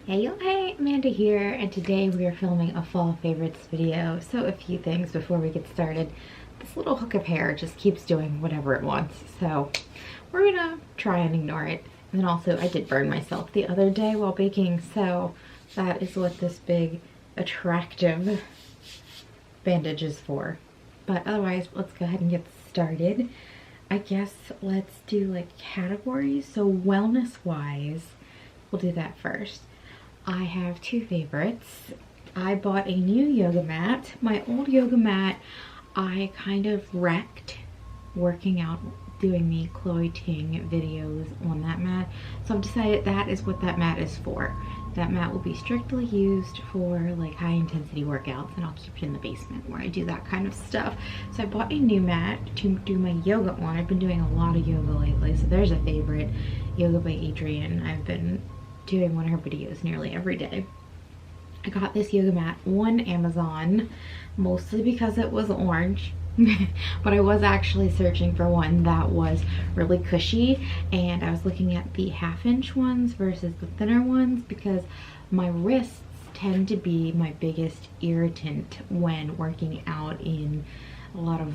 Hey y'all, hey, Amanda here, and today we are filming a fall favorites video. So a few things before we get started. This little hook of hair just keeps doing whatever it wants, so we're gonna try and ignore it. And then also I did burn myself the other day while baking, so that is what this big attractive bandage is for. But otherwise, let's go ahead and get started. I guess let's do like categories. So wellness wise, we'll do that first. I have two favorites. I bought a new yoga mat. My old yoga mat, I kind of wrecked working out, doing the Chloe Ting videos on that mat. So I've decided that is what that mat is for. That mat will be strictly used for like high intensity workouts, and I'll keep it in the basement where I do that kind of stuff. So I bought a new mat to do my yoga on. I've been doing a lot of yoga lately, so there's a favorite, Yoga by Adriene. I've been doing one of her videos nearly every day. I got this yoga mat on Amazon, mostly because it was orange, but I was actually searching for one that was really cushy, and I was looking at the 1/2-inch ones versus the thinner ones because my wrists tend to be my biggest irritant when working out in a lot of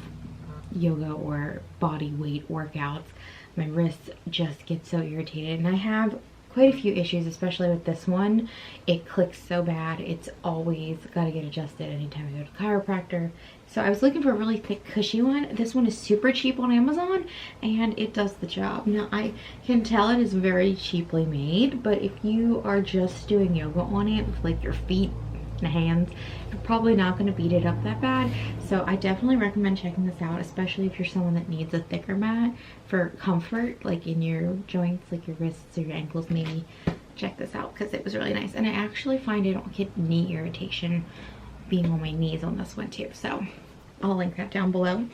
yoga or body weight workouts. My wrists just get so irritated, and I have quite a few issues, especially with this one. It clicks so bad. It's always got to get adjusted anytime I go to the chiropractor. So I was looking for a really thick, cushy one. This one is super cheap on Amazon, and it does the job. Now, I can tell it is very cheaply made, but if you are just doing yoga on it with like your feet and hands, you're probably not going to beat it up that bad. So I definitely recommend checking this out, especially if you're someone that needs a thicker mat for comfort, like in your joints, like your wrists or your ankles maybe. Check this out because it was really nice, and I actually find I don't get knee irritation being on my knees on this one too, so I'll link that down below.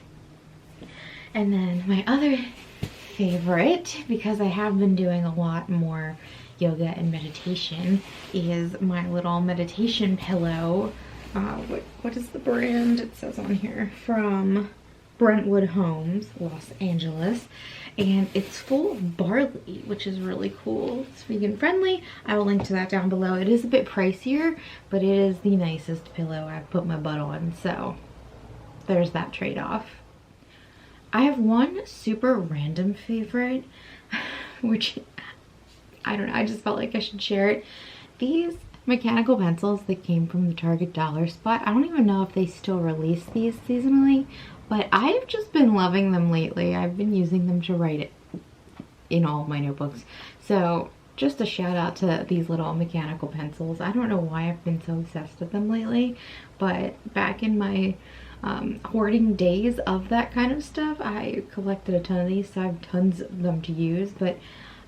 And then my other favorite, because I have been doing a lot more yoga and meditation, is my little meditation pillow. What is the brand? It says on here, from Brentwood Homes, Los Angeles, and it's full of barley, which is really cool. It's vegan friendly. I will link to that down below. It is a bit pricier, but it is the nicest pillow I've put my butt on, so there's that trade-off. I have one super random favorite, which I don't know, I just felt like I should share it. These mechanical pencils that came from the Target dollar spot, I don't even know if they still release these seasonally, but I've just been loving them lately. I've been using them to write it in all of my notebooks. So just a shout out to these little mechanical pencils. I don't know why I've been so obsessed with them lately, but back in my hoarding days of that kind of stuff, I collected a ton of these, so I have tons of them to use, but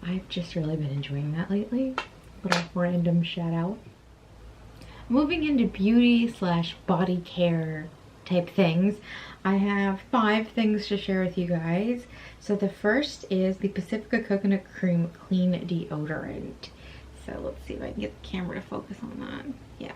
I've just really been enjoying that lately. Little random shout out. Moving into beauty slash body care type things, I have 5 things to share with you guys. So the first is the Pacifica Coconut Cream Clean Deodorant. So let's see if I can get the camera to focus on that. Yeah.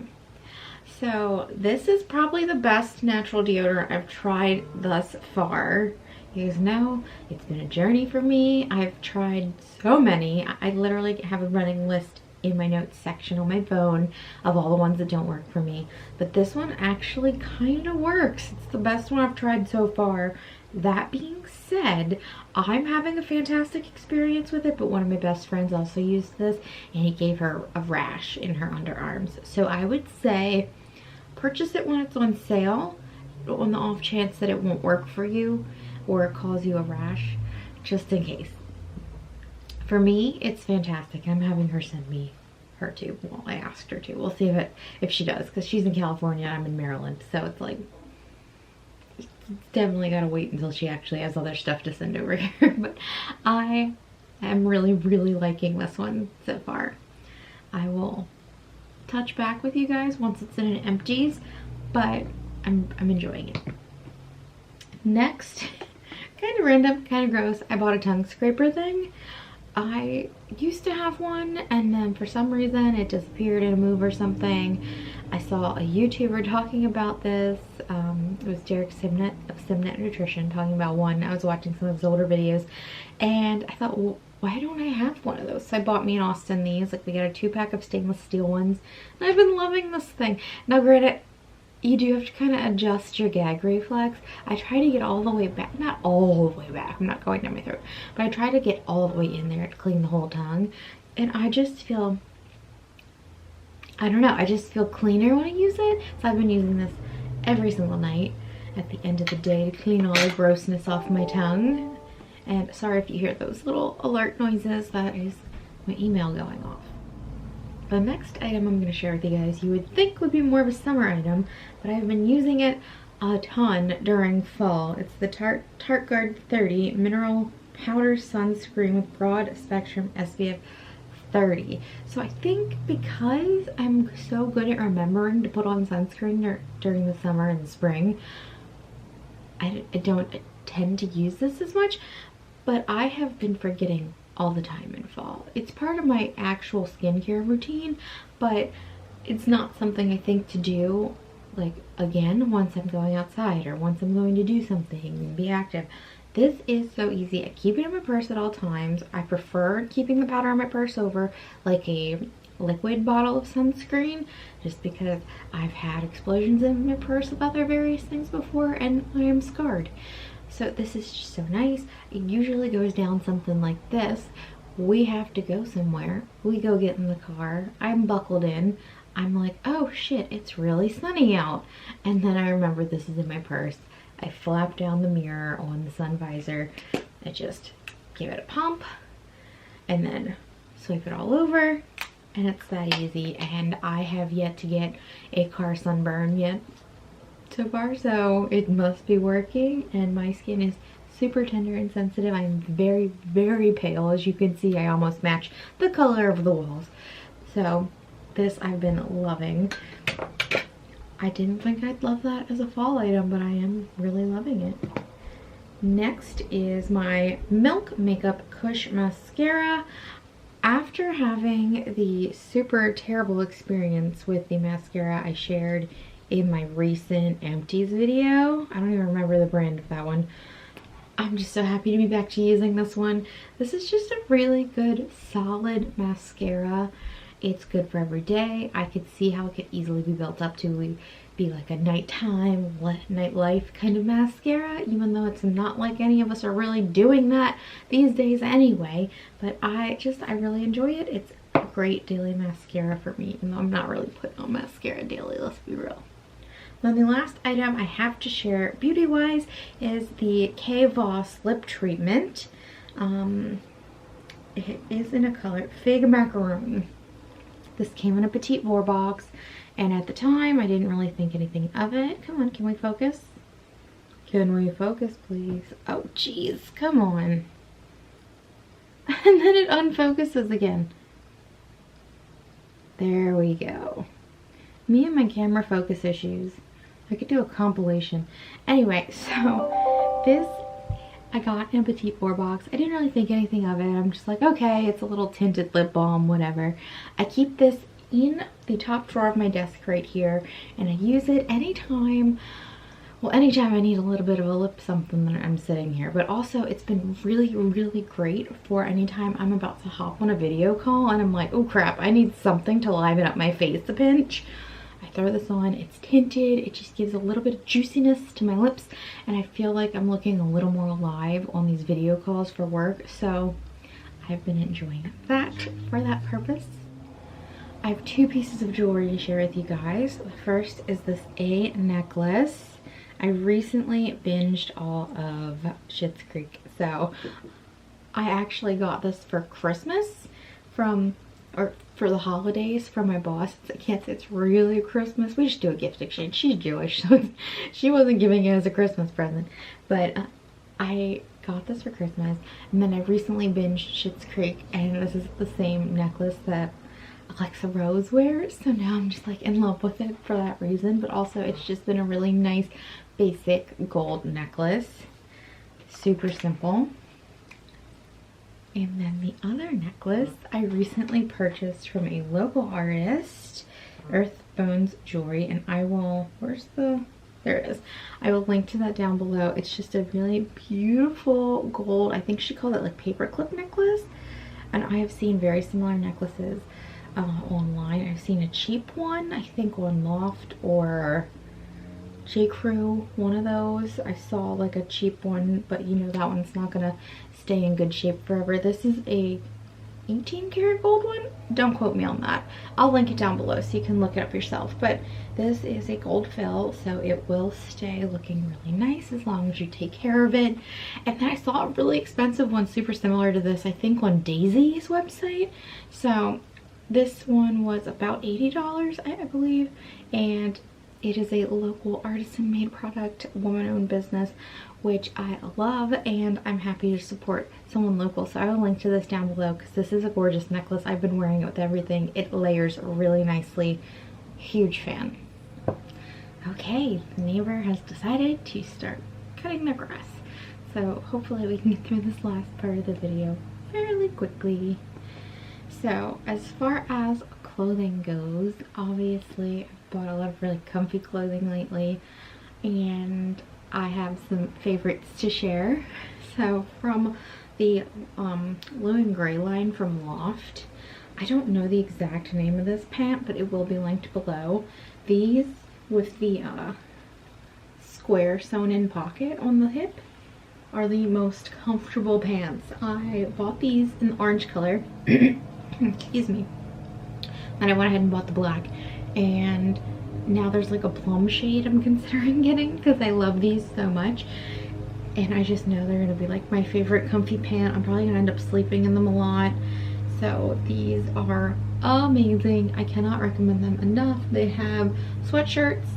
So this is probably the best natural deodorant I've tried thus far. You guys know it's been a journey for me. I've tried so many. I literally have a running list in my notes section on my phone of all the ones that don't work for me, but this one actually kind of works. It's the best one I've tried so far. That being said, I'm having a fantastic experience with it, but one of my best friends also used this, and it gave her a rash in her underarms. So I would say purchase it when it's on sale, on the off chance that it won't work for you or cause you a rash, just in case. For me, it's fantastic. I'm having her send me her too. Well, I asked her to. We'll see if she does, because she's in California and I'm in Maryland, so it's like, it's definitely gotta wait until she actually has other stuff to send over here. But I am really liking this one so far. I will touch back with you guys once it's in an empties, but I'm enjoying it. Next, kind of random, kind of gross, I bought a tongue scraper thing. I used to have one, and then for some reason it disappeared in a move or something. I saw a YouTuber talking about this. It was Derek Simnett of Simnett Nutrition talking about one. I was watching some of his older videos, and I thought, well, why don't I have one of those? So I bought me and Austin these. Like, we got a 2-pack of stainless steel ones. And I've been loving this thing. Now granted, you do have to kind of adjust your gag reflex. I try to get all the way back, not all the way back, I'm not going down my throat, but I try to get all the way in there to clean the whole tongue. And I just feel, I don't know, I just feel cleaner when I use it. So I've been using this every single night at the end of the day to clean all the grossness off my tongue. And sorry if you hear those little alert noises, that is my email going off. The next item I'm going to share with you guys, you would think would be more of a summer item, but I've been using it a ton during fall. It's the Tarte Guard 30 Mineral Powder Sunscreen with Broad Spectrum SPF 30. So I think because I'm so good at remembering to put on sunscreen during the summer and the spring, I don't tend to use this as much, but I have been forgetting all the time in fall. It's part of my actual skincare routine, but it's not something I think to do like again once I'm going outside or once I'm going to do something and be active. This is so easy. I keep it in my purse at all times. I prefer keeping the powder in my purse over like a liquid bottle of sunscreen, just because I've had explosions in my purse of other various things before and I am scarred. So this is just so nice. It usually goes down something like this. We have to go somewhere. We go get in the car. I'm buckled in. I'm like, oh shit, it's really sunny out. And then I remember this is in my purse. I flap down the mirror on the sun visor. I just give it a pump and then swipe it all over. And it's that easy. And I have yet to get a car sunburn yet so far, so it must be working. And my skin is super tender and sensitive. I'm very, very pale. As you can see, I almost match the color of the walls. So this I've been loving. I didn't think I'd love that as a fall item, but I am really loving it. Next is my Milk Makeup Kush Mascara. After having the super terrible experience with the mascara I shared in my recent empties video, I don't even remember the brand of that one, I'm just so happy to be back to using this one. This is just a really good solid mascara. It's good for every day. I could see how it could easily be built up to be like a nighttime, nightlife kind of mascara, even though it's not like any of us are really doing that these days anyway. But I really enjoy it. It's a great daily mascara for me, even though I'm not really putting on mascara daily, let's be real. Then the last item I have to share beauty-wise is the Vos Lip Treatment. It is in a color Fig Macaroon. This came in a Petite Vour box, and at the time I didn't really think anything of it. Come on, can we focus? Can we focus, please? Oh, jeez, come on. And then it unfocuses again. There we go. Me and my camera focus issues. I could do a compilation. Anyway, so this I got in a Petite Vour box. I didn't really think anything of it. I'm just like, okay, it's a little tinted lip balm, whatever. I keep this in the top drawer of my desk right here, and I use it anytime I need a little bit of a lip something that I'm sitting here. But also it's been really, really great for anytime I'm about to hop on a video call and I'm like, oh crap, I need something to liven up my face a pinch. I throw this on, it's tinted, it just gives a little bit of juiciness to my lips, and I feel like I'm looking a little more alive on these video calls for work, so I've been enjoying that for that purpose. I have two pieces of jewelry to share with you guys. The first is this A necklace. I recently binged all of Schitt's Creek, so I actually got this for Christmas for the holidays from my boss. I can't say it's really Christmas. We just do a gift exchange. She's Jewish, so she wasn't giving it as a Christmas present. But I got this for Christmas, and then I recently binged Schitt's Creek, and this is the same necklace that Alexa Rose wears. So now I'm just like in love with it for that reason, but also it's just been a really nice basic gold necklace. Super simple. And then the other necklace I recently purchased from a local artist, Earth Bones Jewelry, and I will, there it is. I will link to that down below. It's just a really beautiful gold, I think she called it like paperclip necklace. And I have seen very similar necklaces online. I've seen a cheap one, I think on Loft or J. Crew, one of those. I saw like a cheap one, but you know that one's not gonna stay in good shape forever. This is a 18 karat gold one. Don't quote me on that. I'll link it down below so you can look it up yourself. But this is a gold fill, so it will stay looking really nice as long as you take care of it. And then I saw a really expensive one super similar to this, I think on Daisy's website. So this one was about $80, I believe, and it is a local artisan made product, woman-owned business, which I love, and I'm happy to support someone local. So I will link to this down below because this is a gorgeous necklace. I've been wearing it with everything. It layers really nicely. Huge fan. Okay, the neighbor has decided to start cutting the grass. So hopefully we can get through this last part of the video fairly quickly. So as far as clothing goes, obviously I've bought a lot of really comfy clothing lately, and I have some favorites to share. So from the blue and gray line from Loft, I don't know the exact name of this pant, but it will be linked below. These with the square sewn in pocket on the hip are the most comfortable pants. I bought these in the orange color. Excuse me. And I went ahead and bought the black, and now there's like a plum shade I'm considering getting because I love these so much, and I just know they're gonna be like my favorite comfy pant. I'm probably gonna end up sleeping in them a lot. So these are amazing. I cannot recommend them enough. They have sweatshirts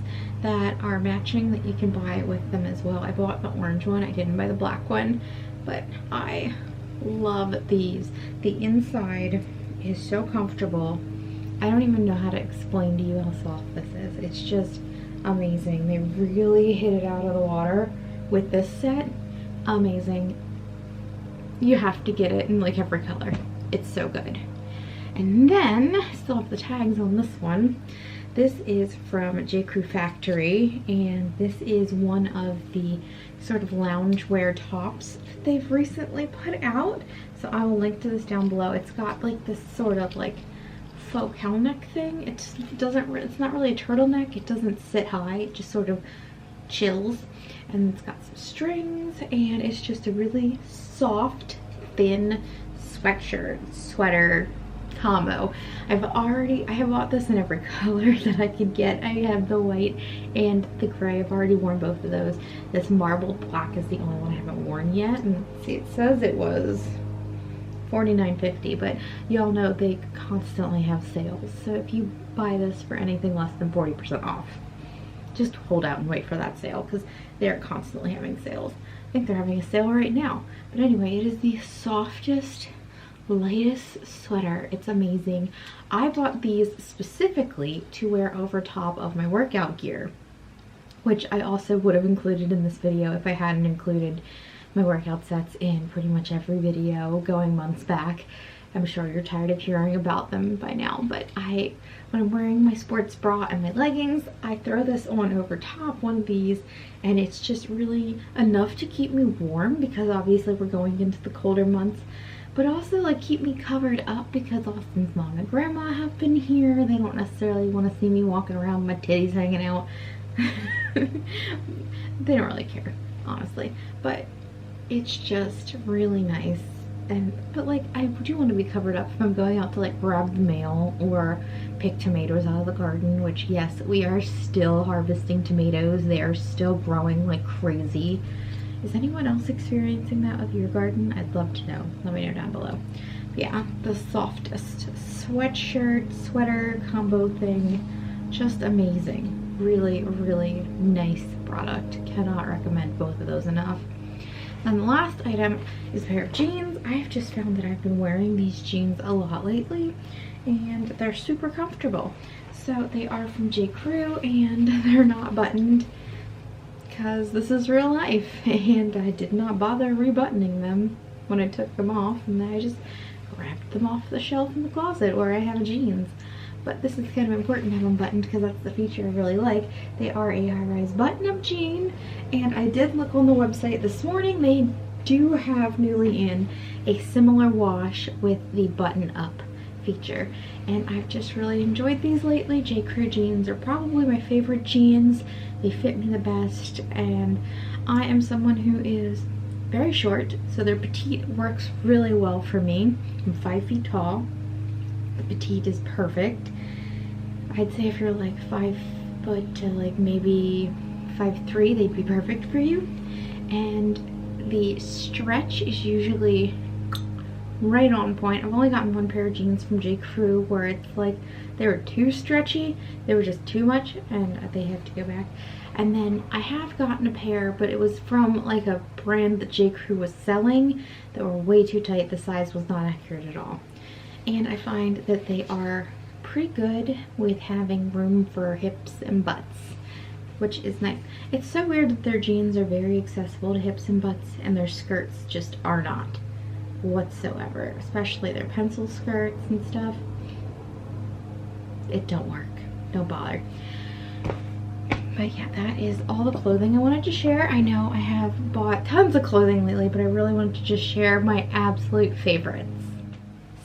that are matching that you can buy with them as well. I bought the orange one, I didn't buy the black one, but I love these. The inside is so comfortable. I don't even know how to explain to you how soft this is. It's just amazing. They really hit it out of the water with this set. Amazing. You have to get it in like every color. It's so good. And then I still have the tags on this one. This is from J. Crew Factory, and this is one of the sort of loungewear tops that they've recently put out. So I will link to this down below. It's got like this sort of like faux cowl neck thing. It's not really a turtleneck. It doesn't sit high. It just sort of chills, and it's got some strings, and it's just a really soft, thin sweater combo. I have bought this in every color that I could get. I have the white and the gray. I've already worn both of those. This marbled black is the only one I haven't worn yet. And see, it says it was $49.50, but y'all know they constantly have sales. So if you buy this for anything less than 40% off, just hold out and wait for that sale because they're constantly having sales. I think they're having a sale right now. But anyway, it is the softest, lightest sweater. It's amazing. I bought these specifically to wear over top of my workout gear, which I also would have included in this video if I hadn't included my workout sets in pretty much every video going months back. I'm sure you're tired of hearing about them by now, but when I'm wearing my sports bra and my leggings, I throw this on over top one of these, and it's just really enough to keep me warm because obviously we're going into the colder months, but also like keep me covered up because Austin's mom and grandma have been here. They don't necessarily want to see me walking around with my titties hanging out. They don't really care, honestly, but it's just really nice. But like, I do want to be covered up if I'm going out to like grab the mail or pick tomatoes out of the garden, which yes, we are still harvesting tomatoes. They are still growing like crazy. Is anyone else experiencing that with your garden? I'd love to know. Let me know down below. But yeah, the softest sweater combo thing. Just amazing. Really, really nice product. Cannot recommend both of those enough. And the last item is a pair of jeans. I've just found that I've been wearing these jeans a lot lately, and they're super comfortable. So they are from J. Crew, and they're not buttoned because this is real life, and I did not bother rebuttoning them when I took them off, and then I just grabbed them off the shelf in the closet where I have jeans. But this is kind of important to have them buttoned because that's the feature I really like. They are a high-rise button-up jean, and I did look on the website this morning. They do have newly in a similar wash with the button up feature, and I've just really enjoyed these lately. J. Crew jeans are probably my favorite jeans. They fit me the best, and I am someone who is very short, so their petite works really well for me. I'm 5 feet tall. The petite is perfect. I'd say if you're like 5 foot to like maybe 5'3", they'd be perfect for you. And the stretch is usually right on point. I've only gotten one pair of jeans from J. Crew where it's like they were too stretchy, they were just too much, and they had to go back. And then I have gotten a pair, but it was from like a brand that J. Crew was selling that were way too tight. The size was not accurate at all. And I find that they are pretty good with having room for hips and butts, which is nice. It's so weird that their jeans are very accessible to hips and butts and their skirts just are not whatsoever, especially their pencil skirts and stuff. It don't work, don't bother. But yeah, that is all the clothing I wanted to share. I know I have bought tons of clothing lately, but I really wanted to just share my absolute favorites.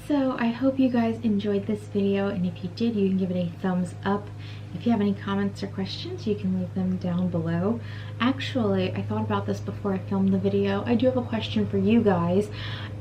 So I hope you guys enjoyed this video, and if you did, you can give it a thumbs up. If you have any comments or questions, you can leave them down below. Actually, I thought about this before I filmed the video. I do have a question for you guys.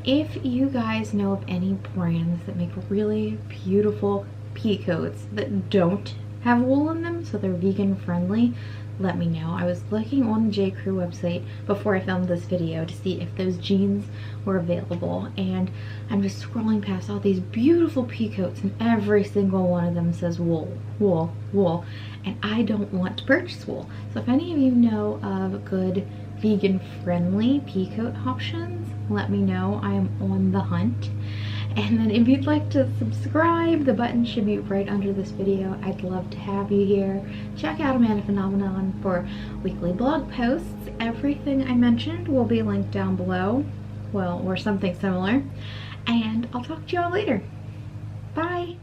If you guys know of any brands that make really beautiful pea coats that don't have wool in them, so they're vegan friendly, let me know. I was looking on the J. Crew website before I filmed this video to see if those jeans were available, and I'm just scrolling past all these beautiful pea coats, and every single one of them says wool, wool, wool, and I don't want to purchase wool. So if any of you know of good vegan friendly pea coat options, let me know. I am on the hunt. And then if you'd like to subscribe, the button should be right under this video. I'd love to have you here. Check out Amandaphenomenon for weekly blog posts. Everything I mentioned will be linked down below, well, or something similar. And I'll talk to y'all later. Bye!